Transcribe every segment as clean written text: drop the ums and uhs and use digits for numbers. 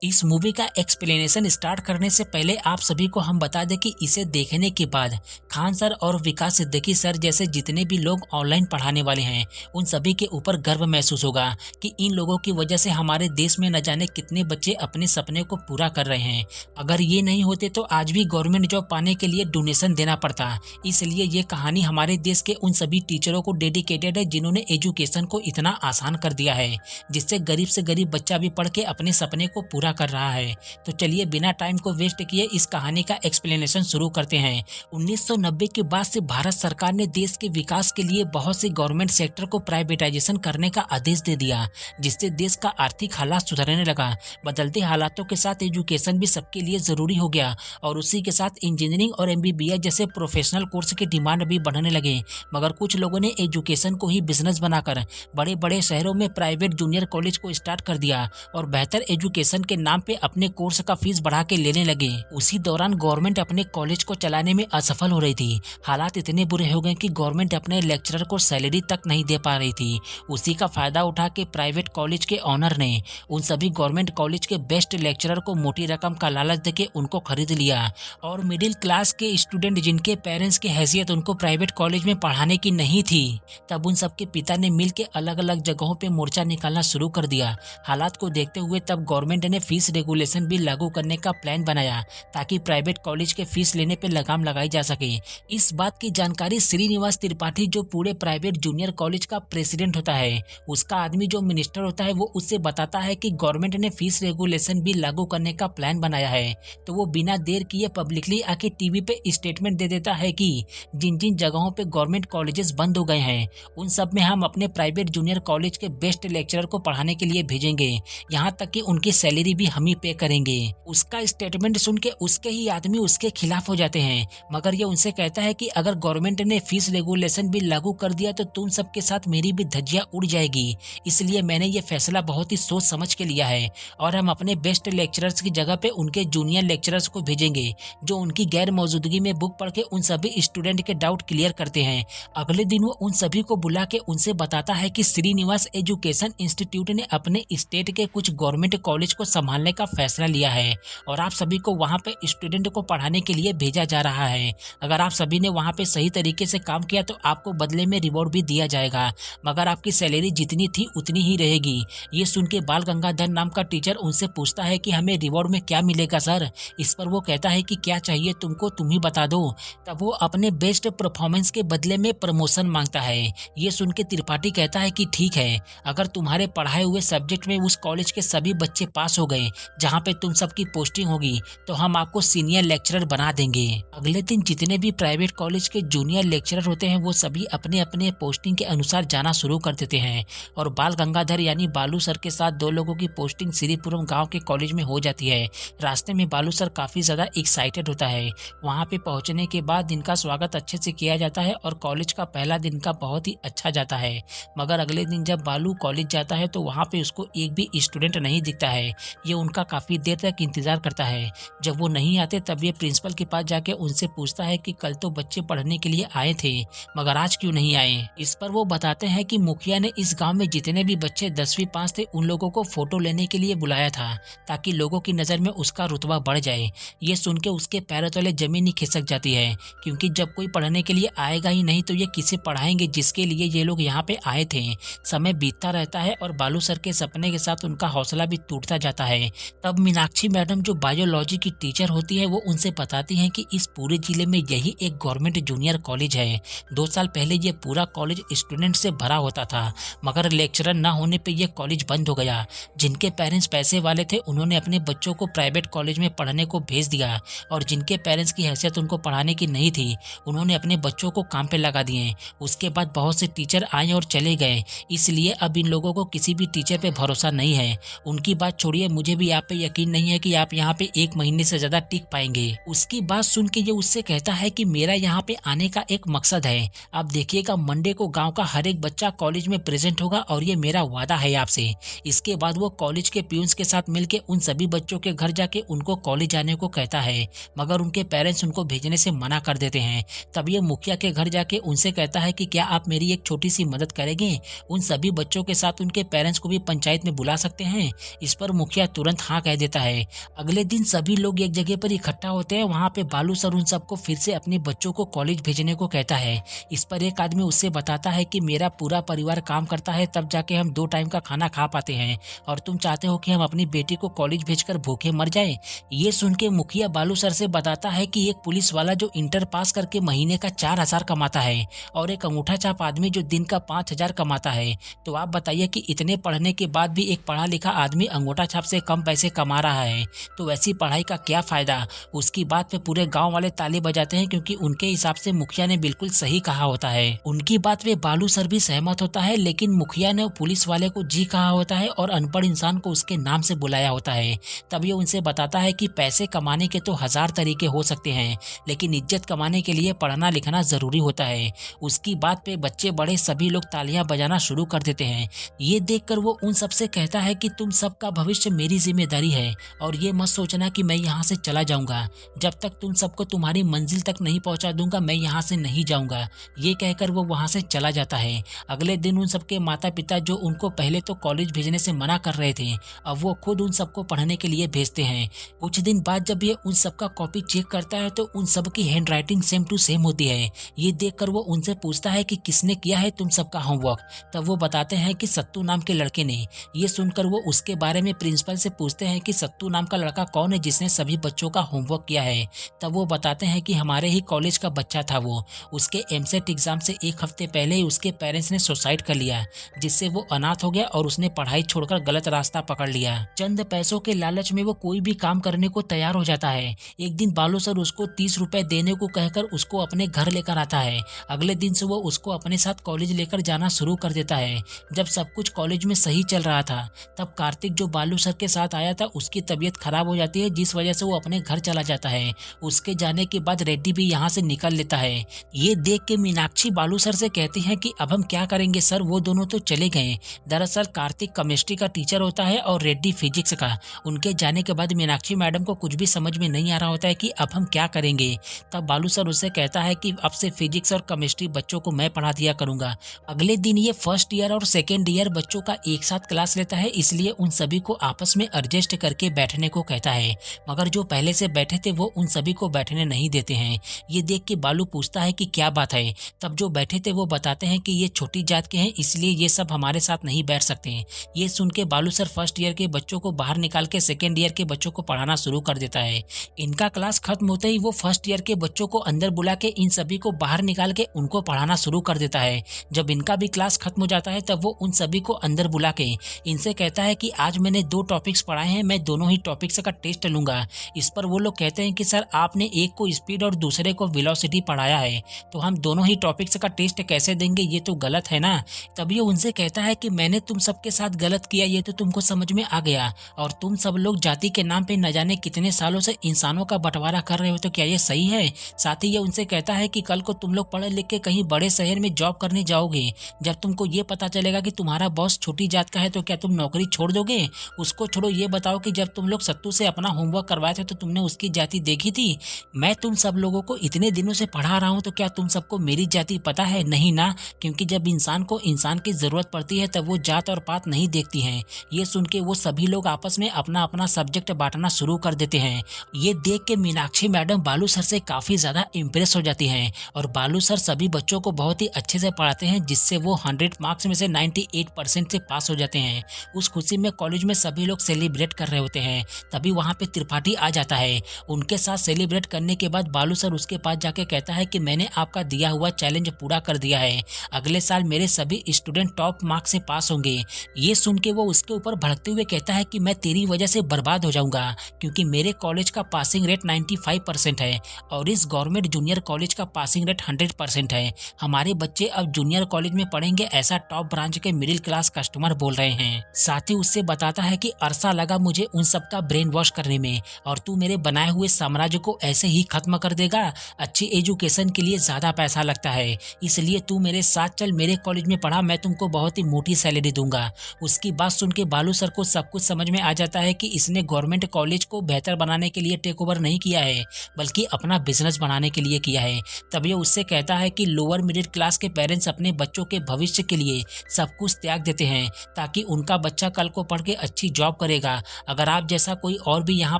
इस मूवी का explanation start करने से पहले आप सभी को हम बता दें कि इसे देखने के बाद खान सर और विकास सिद्दीकी सर जैसे जितने भी लोग ऑनलाइन पढ़ाने वाले हैं उन सभी के ऊपर गर्व महसूस होगा कि इन लोगों की वजह से हमारे देश में न जाने कितने बच्चे अपने सपने को पूरा कर रहे हैं। अगर ये नहीं होते तो आज भी गवर्नमेंट जॉब पाने के लिए डोनेशन देना पड़ता। इसलिए ये कहानी हमारे देश के उन सभी टीचरों को डेडिकेटेड है जिन्होंने एजुकेशन को इतना आसान कर दिया है जिससे गरीब से गरीब बच्चा भी पढ़ के अपने सपने को पूरा कर रहा है। तो चलिए बिना टाइम को वेस्ट किए इस कहानी का एक्सप्लेनेशन शुरू करते हैं। 1990 के बाद से भारत सरकार ने देश के विकास के लिए बहुत से गवर्नमेंट सेक्टर को प्राइवेटाइजेशन करने का आदेश दे दिया, जिससे देश का आर्थिक हालात सुधरने लगा। बदलते हालातों के साथ एजुकेशन भी सबके लिए जरूरी हो गया और उसी के साथ इंजीनियरिंग और MBBS जैसे प्रोफेशनल कोर्स की डिमांड भी बढ़ने लगे। मगर कुछ लोगों ने एजुकेशन को ही बिजनेस बनाकर बड़े बड़े शहरों में प्राइवेट जूनियर कॉलेज को स्टार्ट कर दिया और बेहतर एजुकेशन के नाम पे अपने कोर्स का फीस बढ़ा के लेने लगे। उसी दौरान गवर्नमेंट अपने कॉलेज को चलाने में असफल हो रही थी। हालात इतने बुरे हो गए कि गवर्नमेंट अपने लेक्चरर को सैलरी तक नहीं दे पा रही थी। उसी का फायदा उठा के प्राइवेट कॉलेज के ऑनर ने उन सभी गवर्नमेंट कॉलेज के बेस्ट लेक्चरर को मोटी रकम का लालच देके उनको खरीद लिया और मिडिल क्लास के स्टूडेंट जिनके पेरेंट्स की हैसियत उनको प्राइवेट कॉलेज में पढ़ाने की नहीं थी, तब उन सबके पिता ने मिल के अलग अलग जगहों पे मोर्चा निकालना शुरू कर दिया। हालात को देखते हुए तब गवर्नमेंट ने फीस रेगुलेशन भी लागू करने का प्लान बनाया ताकि प्राइवेट कॉलेज के फीस लेने पे लगाम लगाई जा सके। इस बात की जानकारी श्रीनिवास त्रिपाठी जो पूरे प्राइवेट जूनियर कॉलेज का प्रेसिडेंट होता है, उसका आदमी जो मिनिस्टर होता है, वो उससे बताता है कि गवर्नमेंट ने फीस रेगुलेशन भी लागू करने का प्लान बनाया है। तो वो बिना देर किए पब्लिकली आके टीवी पे स्टेटमेंट दे देता है कि जिन जिन जगहों पे गवर्नमेंट कॉलेजेस बंद हो गए हैं उन सब में हम अपने प्राइवेट जूनियर कॉलेज के बेस्ट लेक्चरर को पढ़ाने के लिए भेजेंगे, यहाँ तक कि उनकी सैलरी भी हम ही पे करेंगे। उसका स्टेटमेंट सुन के उसके ही आदमी उसके खिलाफ हो जाते हैं, मगर ये उनसे कहता है कि अगर गवर्नमेंट ने फीस रेगुलेशन भी लागू कर दिया तो तुम सबके साथ मेरी भी धज्जियां उड़ जाएगी। इसलिए मैंने ये फैसला बहुत ही सोच समझ के लिया है और हम अपने बेस्ट लेक्चरर्स की जगह पे उनके जूनियर लेक्चरर्स को भेजेंगे जो उनकी गैर मौजूदगी में बुक पढ़ के उन सभी स्टूडेंट के डाउट क्लियर करते हैं। अगले दिन वो उन सभी को बुला के उनसे बताता है कि श्रीनिवास एजुकेशन इंस्टीट्यूट ने अपने स्टेट के कुछ गवर्नमेंट कॉलेज को संभालने का फैसला लिया है और आप सभी को वहां पे स्टूडेंट को पढ़ाने के लिए भेजा जा रहा है। अगर आप सभी ने वहां पे सही तरीके से काम किया तो आपको बदले में रिवॉर्ड भी दिया जाएगा, मगर आपकी सैलरी जितनी थी उतनी ही रहेगी। ये सुन के बाल गंगाधर नाम का टीचर उनसे पूछता है कि हमें रिवॉर्ड में क्या मिलेगा सर। इस पर वो कहता है कि क्या चाहिए तुमको, तुम ही बता दो। तब वो अपने बेस्ट परफॉर्मेंस के बदले में प्रमोशन मांगता है। ये सुन के त्रिपाठी कहता है कि ठीक है, अगर तुम्हारे पढ़ाए हुए सब्जेक्ट में उस कॉलेज के सभी बच्चे पास हो गए जहाँ पे तुम सबकी पोस्टिंग होगी तो हम आपको सीनियर लेक्चरर बना देंगे। अगले दिन जितने भी प्राइवेट कॉलेज के जूनियर लेक्चरर होते हैं वो सभी अपने अपने पोस्टिंग के अनुसार जाना शुरू कर देते हैं और बाल गंगाधर यानी बालू सर के साथ दो लोगों की पोस्टिंग श्रीपुरम गांव के कॉलेज में हो जाती है। रास्ते में बालू सर काफी ज्यादा एक्साइटेड होता है। वहां पे पहुंचने के बाद इनका स्वागत अच्छे से किया जाता है और कॉलेज का पहला दिन का बहुत ही अच्छा जाता है। मगर अगले दिन जब बालू कॉलेज जाता है तो वहाँ पे उसको एक भी स्टूडेंट नहीं दिखता है। ये उनका काफ़ी देर तक इंतज़ार करता है। जब वो नहीं आते तब ये प्रिंसिपल के पास जाके उनसे पूछता है कि कल तो बच्चे पढ़ने के लिए आए थे मगर आज क्यों नहीं आए। इस पर वो बताते हैं कि मुखिया ने इस गांव में जितने भी बच्चे 10वीं पास थे उन लोगों को फोटो लेने के लिए बुलाया था ताकि लोगों की नज़र में उसका रुतबा बढ़ जाए। ये सुन के उसके पैरों तले जमीन ही खिसक जाती है, क्योंकि जब कोई पढ़ने के लिए आएगा ही नहीं तो ये किसे पढ़ाएंगे जिसके लिए ये लोग यहाँ पे आए थे। समय बीतता रहता है और बालू सर के सपने के साथ उनका हौसला भी टूटता जाता है। तब मीनाक्षी मैडम जो बायोलॉजी की टीचर होती है वो उनसे बताती हैं कि इस पूरे जिले में यही एक गवर्नमेंट जूनियर कॉलेज है। 2 साल पहले ये पूरा कॉलेज स्टूडेंट से भरा होता था, मगर लेक्चरर न होने पे ये कॉलेज बंद हो गया। जिनके पेरेंट्स पैसे वाले थे उन्होंने अपने बच्चों को प्राइवेट कॉलेज में पढ़ने को भेज दिया और जिनके पेरेंट्स की हैसियत उनको पढ़ाने की नहीं थी उन्होंने अपने बच्चों को काम पे लगा दिए। उसके बाद बहुत से टीचर आए और चले गए, इसलिए अब इन लोगों को किसी भी टीचर पे भरोसा नहीं है। उनकी बात छोड़िए, मुझे भी आप पे यकीन नहीं है कि आप यहाँ पे 1 महीने से ज्यादा टिक पाएंगे। उसकी बात सुन के ये उससे कहता है कि मेरा यहाँ पे आने का एक मकसद है। आप देखिएगा मंडे को गांव का हर एक बच्चा कॉलेज में प्रेजेंट होगा और ये मेरा वादा है आपसे। इसके बाद वो कॉलेज के प्यून्स के साथ मिलके उन सभी बच्चों के घर जाके उनको कॉलेज जाने को कहता है, मगर उनके पेरेंट्स उनको भेजने से मना कर देते हैं। तब ये मुखिया के घर जाके उनसे कहता है कि क्या आप मेरी एक छोटी सी मदद करेंगे, उन सभी बच्चों के साथ उनके पेरेंट्स को भी पंचायत में बुला सकते हैं। इस पर मुखिया तुरंत हाँ कह देता है। अगले दिन सभी लोग एक जगह पर इकट्ठा होते हैं। वहाँ पे बालू सर उन सबको फिर से अपने बच्चों को कॉलेज भेजने को कहता है। इस पर एक आदमी उससे बताता है कि मेरा पूरा परिवार काम करता है, तब जाके हम 2 टाइम का खाना खा पाते हैं, और तुम चाहते हो कि हम अपनी बेटी को कॉलेज भेजकर भूखे मर जाए। ये सुन के मुखिया बालू सर से बताता है कि एक पुलिस वाला जो इंटर पास करके महीने का 4,000 कमाता है और एक अंगूठा छाप आदमी जो दिन का 5,000 कमाता है। तो आप बताइए कि इतने पढ़ने के बाद भी एक पढ़ा लिखा आदमी अंगूठा छाप से कम पैसे कमा रहा है, तो वैसी पढ़ाई का क्या फायदा। उसकी बात पे पूरे गांव वाले ताली बजाते हैं, क्योंकि उनके हिसाब से मुखिया ने बिल्कुल सही कहा होता है। उनकी बात पे बालू सर भी सहमत होता है, लेकिन मुखिया ने पुलिस वाले को जी कहा होता है और अनपढ़ इंसान को उसके नाम से बुलाया होता है। तब ये उनसे बताता है कि पैसे कमाने के तो 1000 तरीके हो सकते हैं, लेकिन इज्जत कमाने के लिए पढ़ना लिखना जरूरी होता है। उसकी बात पे बच्चे बड़े सभी लोग तालियां बजाना शुरू कर देते हैं। ये देखकर वो उन सबसे कहता है कि तुम सबका भविष्य मेरी जिम्मेदारी है, और ये मत सोचना कि मैं यहाँ से चला जाऊंगा। जब तक तुम सबको तुम्हारी मंजिल तक नहीं पहुंचा दूंगा, मैं यहाँ से नहीं जाऊंगा। ये कहकर वो वहाँ से चला जाता है। अगले दिन उन सबके माता पिता, जो उनको पहले तो कॉलेज भेजने से मना कर रहे थे, अब वो खुद उन सबको पढ़ने के लिए भेजते हैं। कुछ दिन बाद जब ये उन सबका कॉपी चेक करता है तो उन सबकी handwriting same to same होती है। ये देखकर वो उनसे पूछता है कि किसने किया है तुम सबका होमवर्क। तब वो बताते हैं कि सत्तू नाम के लड़के ने। ये सुनकर वो उसके बारे में प्रिंसिपल से पूछते हैं कि सत्तू नाम का लड़का कौन है जिसने सभी बच्चों का होमवर्क किया है। तब वो बताते हैं कि हमारे ही कॉलेज का बच्चा था वो। उसके एमसेट एग्जाम से 1 हफ्ते पहले ही उसके पेरेंट्स ने सुसाइड कर लिया, जिससे वो अनाथ हो गया और उसने पढ़ाई छोड़कर गलत रास्ता पकड़ लिया। चंद पैसों के लालच में वो कोई भी काम करने को तैयार हो जाता है। एक दिन बालू सर उसको 30 रुपए देने को कहकर उसको अपने घर लेकर आता है। अगले दिन से वो उसको अपने साथ कॉलेज लेकर जाना शुरू कर देता है। जब सब कुछ कॉलेज में सही चल रहा था, तब कार्तिक जो बालू सर के साथ आया था, उसकी तबीयत खराब हो जाती है, जिस वजह से वो अपने घर चला जाता है। उसके जाने के बाद रेड्डी भी यहाँ से निकल लेता है। ये देख के मीनाक्षी बालू सर से कहती है कि अब हम क्या करेंगे सर, वो दोनों तो चले गए। दरअसल कार्तिक केमिस्ट्री का टीचर होता है और रेड्डी फिजिक्स का। उनके जाने के बाद मीनाक्षी मैडम को कुछ भी समझ में नहीं आ रहा होता है कि अब हम क्या करेंगे। तब बालू सर उससे कहता है कि अब से फिजिक्स और केमिस्ट्री बच्चों को मैं पढ़ा दिया करूंगा। अगले दिन ये फर्स्ट ईयर और सेकेंड ईयर बच्चों का एक साथ क्लास लेता है, इसलिए उन सभी को आपस में एडजस्ट करके बैठने को कहता है। मगर जो पहले से बैठे थे वो उन सभी को बैठने नहीं देते हैं। ये देख के बालू पूछता है कि क्या बात है। तब जो बैठे थे वो बताते हैं कि ये छोटी जात के हैं, इसलिए ये सब हमारे साथ नहीं बैठ सकते। ये सुन के बालू सर फर्स्ट ईयर के बच्चों को बाहर निकाल के सेकेंड ईयर के बच्चों को पढ़ाना शुरू कर देता है। इनका क्लास खत्म होते ही वो फर्स्ट ईयर के बच्चों को अंदर बुला के इन सभी को बाहर निकाल के उनको पढ़ाना शुरू कर देता है। जब इनका भी क्लास खत्म हो जाता है, तब वो उन सभी को अंदर बुला के इनसे कहता है कि आज मैंने 2 टॉपिक्स पढ़ाए हैं, मैं दोनों ही टॉपिक्स का टेस्ट लूंगा। इस पर वो लोग कहते हैं कि सर आपने एक को स्पीड और दूसरे को वेलोसिटी पढ़ाया है, तो हम दोनों ही टॉपिक्स का टेस्ट कैसे देंगे, ये तो गलत है ना। तब ये उनसे कहता है कि मैंने तुम सबके साथ गलत किया, ये तो तुमको समझ में आ गया, और तुम सब लोग जाति के नाम पे न जाने कितने सालों से इंसानों का बंटवारा कर रहे हो, तो क्या ये सही है। साथ ही ये उनसे कहता है कि कल को तुम लोग पढ़ लिख के कहीं बड़े शहर में जॉब करने जाओगे, जब तुमको ये पता चलेगा कि तुम्हारा बॉस छोटी जात का है, तो क्या तुम नौकरी छोड़ दोगे। उसको छोड़ो, ये बताओ कि जब तुम लोग सत्तू से अपना होमवर्क करवाए थे तो तुमने उसकी जाति देखी थी। मैं तुम सब लोगों को इतने दिनों से पढ़ा रहा हूँ, तो क्या तुम सबको मेरी जाति पता है। नहीं ना, क्योंकि जब इंसान को इंसान की जरूरत पड़ती है तब वो जात और पात नहीं देखती है। ये सुन के वो सभी लोग आपस में अपना अपना सब्जेक्ट बांटना शुरू कर देते हैं। ये देख के मीनाक्षी मैडम बालू सर से काफी ज्यादा इम्प्रेस हो जाती हैं, और बालू सर सभी बच्चों को बहुत ही अच्छे से पढ़ाते हैं, जिससे वो 100 मार्क्स में से 98% से पास हो जाते हैं। उस खुशी में कॉलेज में सभी लोग सेलिब्रेट कर रहे होते हैं। तभी वहाँ पे त्रिपाठी आ जाता है। उनके साथ सेलिब्रेट करने के बाद बालू सर उसके पास जाके कहता है कि मैंने आपका दिया हुआ चैलेंज पूरा कर दिया है, अगले साल मेरे सभी स्टूडेंट टॉप मार्क्स से पास होंगे। ये सुन के वो उसके ऊपर भड़कते हुए कहता है कि मैं तेरी वजह से बर्बाद हो जाऊंगा, क्योंकि मेरे कॉलेज का पासिंग रेट 95% है और इस गवर्नमेंट जूनियर कॉलेज का पासिंग रेट 100% है। हमारे बच्चे अब जूनियर कॉलेज में पढ़ेंगे, ऐसा टॉप ब्रांच के मिडिल क्लास कस्टमर बोल रहे हैं। साथ ही उससे बताता है कि अरसा लगा मुझे उन सब का ब्रेन वॉश करने में, और तू मेरे बनाए हुए साम्राज्य को ऐसे ही खत्म कर देगा। अच्छी एजुकेशन के लिए ज्यादा पैसा लगता है, इसलिए तू मेरे साथ चल, मेरे कॉलेज में पढ़ा, मैं तुमको बहुत ही मोटी सैलरी दूंगा। उसकी बात सुन के बालू सर को सब कुछ समझ में आ जाता है कि इसने गवर्नमेंट कॉलेज को बेहतर बनाने के लिए टेक ओवर नहीं किया है, बल्कि अपना बिजनेस बनाने के लिए किया है। तब ये उससे कहता है कि लोअर मिडिल क्लास के पेरेंट्स अपने बच्चों के भविष्य के लिए सब कुछ त्याग देते हैं, ताकि उनका बच्चा कल को पढ़ के अच्छी जॉब करेगा। अगर आप जैसा कोई और भी यहाँ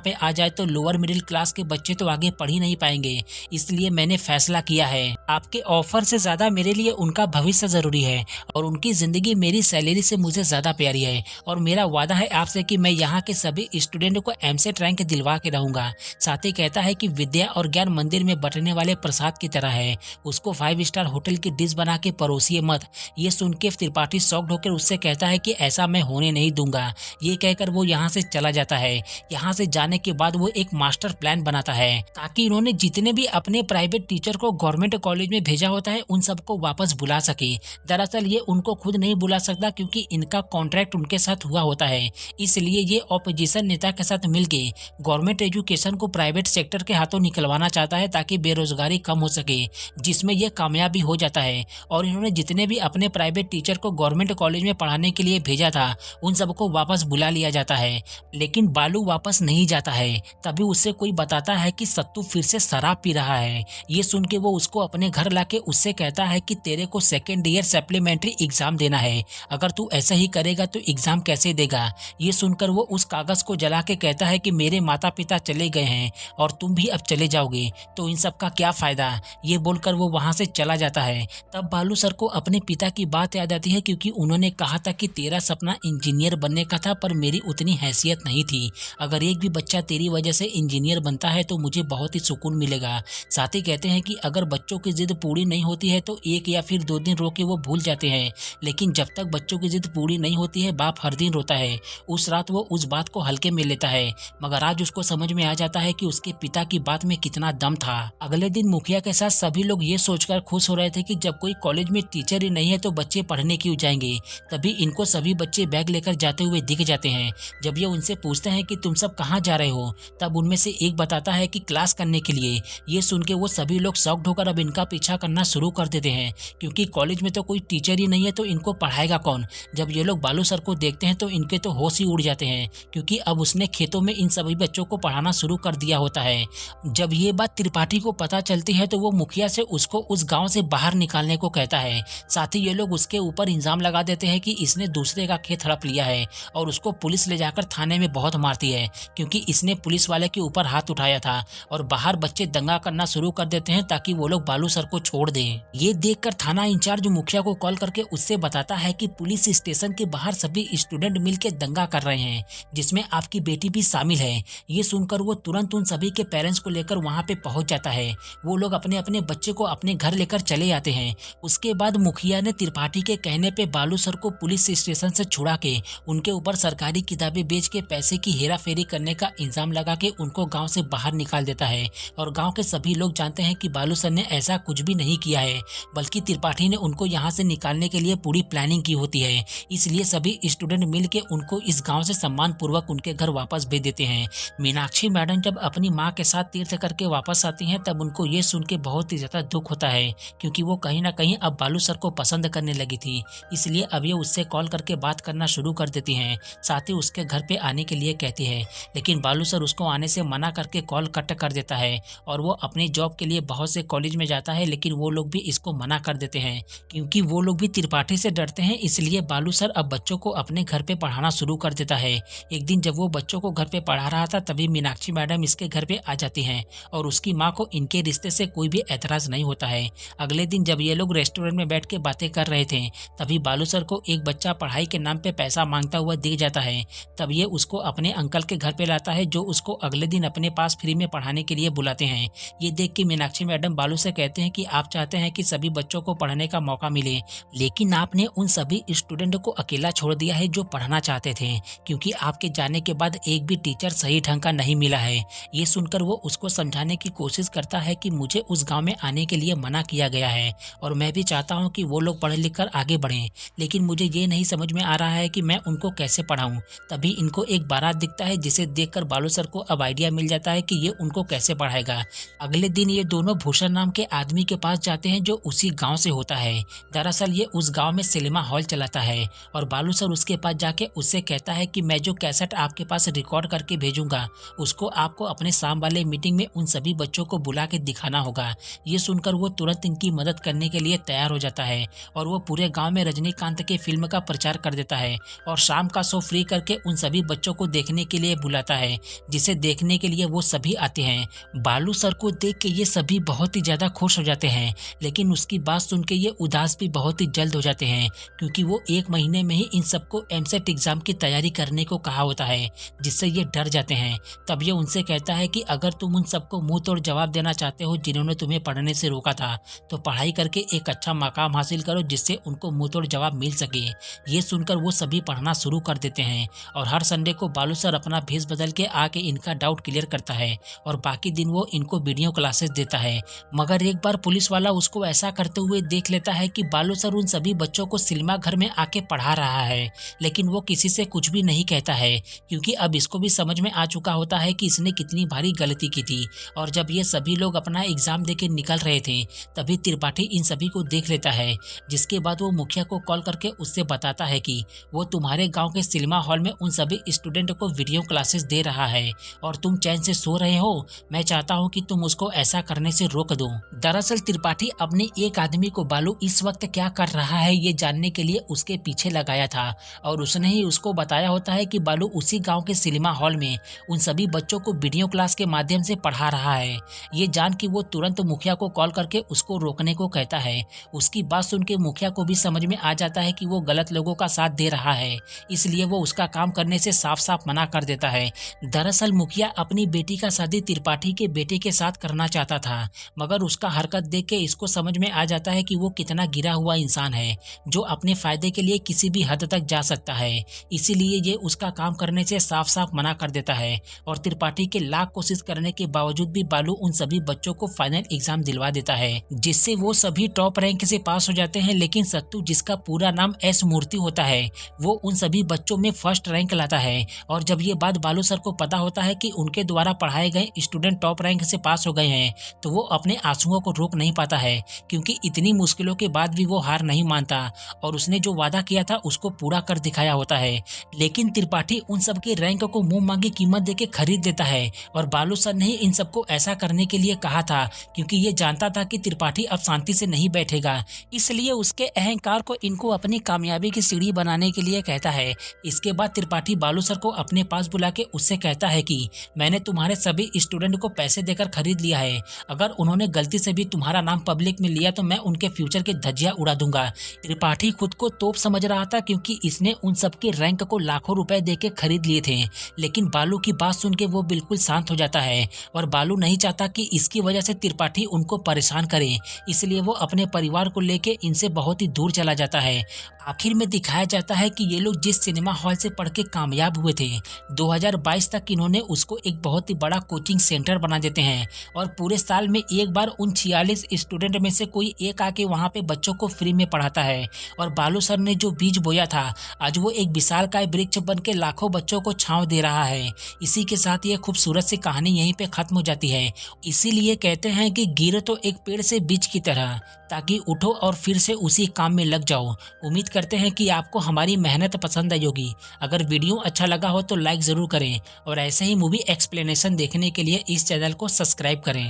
पे आ जाए तो लोअर मिडिल क्लास के बच्चे तो आगे पढ़ ही नहीं पाएंगे। इसलिए मैंने फैसला किया है, आपके ऑफर से ज़्यादा मेरे लिए उनका भविष्य ज़रूरी है और उनकी ज़िंदगी मेरी सैलरी से मुझे ज़्यादा प्यारी है। और मेरा वादा है आपसे कि मैं यहाँ के सभी स्टूडेंट को एमसेट रैंक दिलवा के रहूँगा। साथ ही कहता है कि विद्या और ज्ञान मंदिर में बंटने वाले प्रसाद की तरह है, उसको 5 स्टार होटल की डिश बना के परोसिए मत। ये सुन के त्रिपाठी शॉक्ड होकर उससे कहता है कि ऐसा मैं होने नहीं दूंगा। ये कहकर वो यहाँ से चला जाता है। यहाँ से जाने के बाद वो एक मास्टर प्लान बनाता है ताकि इन्होंने जितने भी अपने प्राइवेट टीचर को गवर्नमेंट कॉलेज में भेजा होता है उन सबको वापस बुला सके। दरअसल ये उनको खुद नहीं बुला सकता क्योंकि इनका कॉन्ट्रैक्ट उनके साथ हुआ होता है, इसलिए ये ऑपोजिशन नेता के साथ मिलके गवर्नमेंट एजुकेशन को प्राइवेट सेक्टर के हाथों निकलवाना चाहता है ताकि बेरोजगारी कम हो सके, जिसमें ये कामयाबी हो जाता है। और इन्होंने जितने भी अपने प्राइवेट टीचर को गवर्नमेंट कॉलेज में पढ़ाने के लिए भेजा था उन सबको वापस बुला लिया जाता है। लेकिन बालू वापस नहीं जाता है। तभी उससे कोई बताता है कि सत्तू फिर से शराब पी रहा है। ये सुन के वो उसको अपने घर लाके उससे कहता है कि तेरे को सेकेंड ईयर सप्लीमेंट्री एग्जाम देना है, अगर तू ऐसा ही करेगा तो एग्जाम कैसे देगा। ये सुनकर वो उस कागज को जला के कहता है कि मेरे माता पिता चले गए हैं और तुम भी अब चले जाओगे तो इन सब का क्या फायदा। ये बोलकर वो वहां से चला जाता है। तब बालू सर को अपने पिता की बात याद आती है क्योंकि उन्होंने कहा था कि तेरा सपना इंजीनियर बनने का था पर मेरी उतनी हैसियत नहीं थी। अगर एक भी बच्चा तेरी वजह से इंजीनियर बनता है तो मुझे बहुत ही सुकून मिलेगा। साथ ही कहते हैं कि अगर बच्चों की जिद पूरी नहीं होती है तो 1 या फिर 2 दिन रो के वो भूल जाते हैं, लेकिन जब तक बच्चों की जिद पूरी नहीं होती है बाप हर दिन रोता है। उस रात वो उस बात को हल्के में लेता है, मगर आज उसको समझ में आ जाता है कि उसके पिता की बात में कितना दम था। अगले दिन मुखिया के साथ सभी लोग ये सोचकर खुश हो रहे थे कि जब कोई कॉलेज में टीचर ही नहीं है तो बच्चे पढ़ने क्यों जाएंगे। तभी इनको सभी बच्चे बैग लेकर जाते हुए दिख जाते हैं। जब ये उनसे पूछते हैं कि तुम सब कहाँ जा रहे हो, तब उनमें से एक बताता है कि क्लास करने के लिए। ये सुन के वो सभी लोग शॉक्ड होकर अब इनका पीछा करना शुरू कर देते हैं क्योंकि कॉलेज में तो कोई टीचर ही नहीं है तो इनको पढ़ाएगा कौन। जब ये लोग बालू सर को देखते हैं तो इनके तो होश ही उड़ जाते हैं क्योंकि अब उसने खेतों में इन सभी बच्चों को पढ़ाना शुरू कर दिया होता है। जब ये बात त्रिपाठी को पता चलती है तो वो मुखिया से उसको उस गांव से बाहर निकालने को कहता है। साथ ही ये लोग उसके ऊपर इल्जाम लगा देते हैं कि इसने दूसरे का खेत हड़प लिया है और उसको पुलिस ले जाकर थाने में बहुत मारती है क्योंकि इसने पुलिस वाले के ऊपर हाथ उठाया था। और बाहर बच्चे दंगा करना शुरू कर देते हैं ताकि वो लोग बालू सर को छोड़ दें। ये देखकर थाना इंचार्ज मुखिया को कॉल करके उससे बताता है कि पुलिस स्टेशन के बाहर सभी स्टूडेंट मिलकर दंगा कर रहे हैं जिसमें आपकी बेटी भी शामिल है। ये सुनकर वो तुरंत उन सभी के पेरेंट्स को लेकर वहां पे पहुंच जाता है। वो लोग अपने अपने बच्चे को अपने घर लेकर चले आते हैं। उसके बाद मुखिया ने त्रिपाठी के कहने पे बालू सर को पुलिस स्टेशन से छुड़ा के उनके ऊपर सरकारी किताबें बेच के पैसे की हेरा फेरी करने का इल्जाम लगा के उनको गांव से बाहर निकाल देता है। और गांव के सभी लोग जानते हैं कि बालू सर ने ऐसा कुछ भी नहीं किया है, बल्कि त्रिपाठी ने उनको यहाँ से निकालने के लिए पूरी प्लानिंग की होती है। इसलिए सभी स्टूडेंट मिल के उनको इस गाँव से सम्मान पूर्वक उनके घर वापस भेज देते हैं। मीनाक्षी मैडम जब अपनी माँ के साथ तीर्थ करके वापस आती हैं तब उनको ये सुन के बहुत ही ज्यादा दुख होता है क्योंकि वो कहीं ना कहीं अब बालू सर को पसंद करने लगी थी। इसलिए अब ये उससे कॉल करके बात करना शुरू कर देती हैं। साथ ही उसके घर पे आने के लिए कहती है, लेकिन बालू सर उसको आने से मना करके कॉल कट कर देता है और वो अपनी जॉब के लिए बहुत से कॉलेज में जाता है। लेकिन वो लोग भी इसको मना कर देते हैं क्योंकि वो लोग भी त्रिपाठी से डरते हैं। इसलिए बालू सर अब बच्चों को अपने घर पे पढ़ाना शुरू कर देता है। एक दिन जब वो बच्चों को घर पे पढ़ा रहा था तभी मीनाक्षी मैडम इसके घर पे आ जाती हैं और उसकी माँ को इनके रिश्ते से कोई भी एतराज नहीं होता है। अगले दिन जब ये लोग रेस्टोरेंट में बैठ के बातें कर रहे थे तभी बालू सर को एक बच्चा पढ़ाई के नाम पे पैसा मांगता हुआ दिख जाता है। तब ये उसको अपने अंकल के घर पे लाता है जो उसको अगले दिन अपने पास फ्री में पढ़ाने के लिए बुलाते हैं। ये देख के मीनाक्षी मैडम बालू से कहते हैं कि आप चाहते हैं कि सभी बच्चों को पढ़ने का मौका मिले, लेकिन आपने उन सभी स्टूडेंट को अकेला छोड़ दिया है जो पढ़ना चाहते थे क्योंकि आपके जाने के बाद एक भी टीचर सही ढंग का नहीं मिला है। ये सुनकर वो उसको समझाने की कोशिश करता है कि मुझे उस गांव में आने के लिए मना किया गया है और मैं भी चाहता हूं कि वो लोग पढ़ लिख कर आगे बढ़ें, लेकिन मुझे ये नहीं समझ में आ रहा है कि मैं उनको कैसे पढ़ाऊं। तभी इनको एक बारात दिखता है जिसे देखकर बालू सर को अब आइडिया मिल जाता है कि ये उनको कैसे पढ़ाएगा। अगले दिन ये दोनों भूषण नाम के आदमी के पास जाते हैं जो उसी गाँव से होता है। दरअसल ये उस गाँव में सिनेमा हॉल चलाता है और बालू सर उसके पास जाके उससे कहता है कि मैं जो कैसेट आपके पास रिकॉर्ड करके भेजूंगा उसको आपको अपने शाम वाले मीटिंग में उन सभी बच्चों को बुला के दिखाना होगा। ये सुनकर वो तुरंत इनकी मदद करने के लिए तैयार हो जाता है और वो पूरे गांव में रजनीकांत के फिल्म का प्रचार कर देता है और शाम का शो फ्री करके करके उन सभी बच्चों को देखने के लिए बुलाता है, जिसे देखने के लिए वो सभी आते हैं। बालू सर को देख के ये सभी बहुत ही ज़्यादा खुश हो जाते हैं, लेकिन उसकी बात सुन के ये उदास भी बहुत ही जल्द हो जाते हैं, क्योंकि वो 1 महीने में ही इन सबको एमसेट एग्ज़ाम की तैयारी करने को कहा होता है, जिससे ये डर जाते हैं। तब ये उनसे कहता है कि अगर तुम उन सबको मुँह तोड़ जवाब देना चाहते हो जिन्होंने तुम्हें पढ़ने से रोका था, तो पढ़ाई करके एक अच्छा मकाम हासिल करो जिससे उनको मुँह तोड़ जवाब मिल सके। ये सुनकर वो सभी पढ़ना शुरू कर देते हैं और हर संडे को बालू सर अपना भेष बदल के आके इनका डाउट क्लियर करता है और बाकी दिन वो इनको वीडियो क्लासेस देता है। मगर एक बार पुलिस वाला उसको ऐसा करते हुए देख लेता है कि बालू सर उन सभी बच्चों को सिनेमा घर में आके पढ़ा रहा है, लेकिन वो किसी से कुछ भी नहीं कहता है, क्योंकि अब इसको भी समझ में आ चुका होता है कि इसने कितनी भारी गलती की थी। और जब ये सभी लोग अपना एग्जाम देके निकल रहे थे, तभी त्रिपाठी इन सभी को देख लेता है, जिसके बाद वो मुखिया को कॉल करके उससे बताता है कि वो तुम्हारे गांव के सिनेमा हॉल में उन सभी स्टूडेंट को वीडियो क्लासेस दे रहा है और तुम चैन से सो रहे हो। मैं चाहता हूं कि तुम उसको ऐसा करने से रोक दो। दरअसल त्रिपाठी अपने एक आदमी को बालू इस वक्त क्या कर रहा है ये जानने के लिए उसके पीछे लगाया था और उसने ही उसको बताया होता है कि बालू उसी गांव के सिनेमा हॉल में उन सभी बच्चों को वीडियो क्लास के माध्यम से पढ़ा रहा है। ये जान कि वो तुरंत मुखिया को कॉल करके उसको रोकने को कहता है। उसकी बात सुन के मुखिया को भी समझ में आ जाता है कि वो गलत लोगों का साथ दे रहा है, इसलिए वो उसका काम करने से साफ साफ मना कर देता है। दरअसल मुखिया अपनी बेटी का शादी त्रिपाठी के बेटे के साथ करना चाहता था, मगर उसका हरकत देख के इसको समझ में आ जाता है कि वो कितना गिरा हुआ इंसान है जो अपने फायदे के लिए किसी भी हद तक जा सकता है। इसीलिए ये उसका काम करने से साफ साफ मना कर देता है और त्रिपाठी के लाख कोशिश करने के बावजूद भी बालू उन सभी बच्चों को फाइनल एग्जाम दिलवा देता है, जिससे वो सभी टॉप रैंक से पास हो जाते हैं। लेकिन सत्तू, जिसका पूरा नाम एस मूर्ति होता है, वो उन सभी बच्चों में फर्स्ट रैंक लाता है। और जब ये बात बालू सर को पता होता है कि उनके द्वारा पढ़ाए गए स्टूडेंट टॉप रैंक से पास हो गए हैं, तो वो अपने आंसुओं को रोक नहीं पाता है, क्योंकि इतनी मुश्किलों के बाद भी वो हार नहीं मानता और उसने जो वादा किया था उसको पूरा कर दिखाया होता है। लेकिन त्रिपाठी उन सबके रैंक को मुंह मांगी कीमत देके खरीद लेता है और बालू सर ने इन सबको ऐसा करने के लिए कहा था, क्योंकि ये जानता था कि त्रिपाठी अब शांति से नहीं बैठेगा, इसलिए उसके अहंकार को इनको अपनी कामयाबी की सीढ़ी बनाने के लिए कहता है। इसके बाद त्रिपाठी बालू सर को अपने पास बुला के उससे कहता है कि मैंने तुम्हारे सभी स्टूडेंट को पैसे देकर खरीद लिया है, अगर उन्होंने गलती से भी तुम्हारा नाम पब्लिक में लिया तो मैं उनके फ्यूचर के धज्जियां उड़ा दूंगा। त्रिपाठी खुद को तोप समझ रहा था, क्योंकि इसने उन सबके रैंक को लाखों रुपए देके खरीद लिए थे। लेकिन बालू की बात सुन के वो बिल्कुल शांत हो जाता है और बालू नहीं चाहता कि इसकी वजह से त्रिपाठी उनको परेशान करे, इसलिए वो अपने परिवार को लेके इनसे बहुत ही दूर चला जाता है। आखिर में दिखाया जाता है कि ये लोग जिस सिनेमा हॉल से पढ़ के कामयाब हुए थे, 2022 तक इन्होंने उसको एक बहुत ही बड़ा कोचिंग सेंटर बना देते हैं और पूरे साल में एक बार उन 46 स्टूडेंट में से कोई एक आके वहाँ पे बच्चों को फ्री में पढ़ाता है। और बालू सर ने जो बीज बोया था, आज वो एक विशालकाय वृक्ष बन के लाखों बच्चों को छांव दे रहा है। इसी के साथ ये खूबसूरत सी कहानी यहीं पे खत्म हो जाती है। इसीलिए कहते हैं कि गिरो तो एक पेड़ से बीज की तरह, ताकि उठो और फिर से उसी काम में लग जाओ। उम्मीद करते हैं कि आपको हमारी मेहनत पसंद आई होगी। अगर वीडियो अच्छा लगा हो तो लाइक ज़रूर करें और ऐसे ही मूवी एक्सप्लेनेशन देखने के लिए इस चैनल को सब्सक्राइब करें।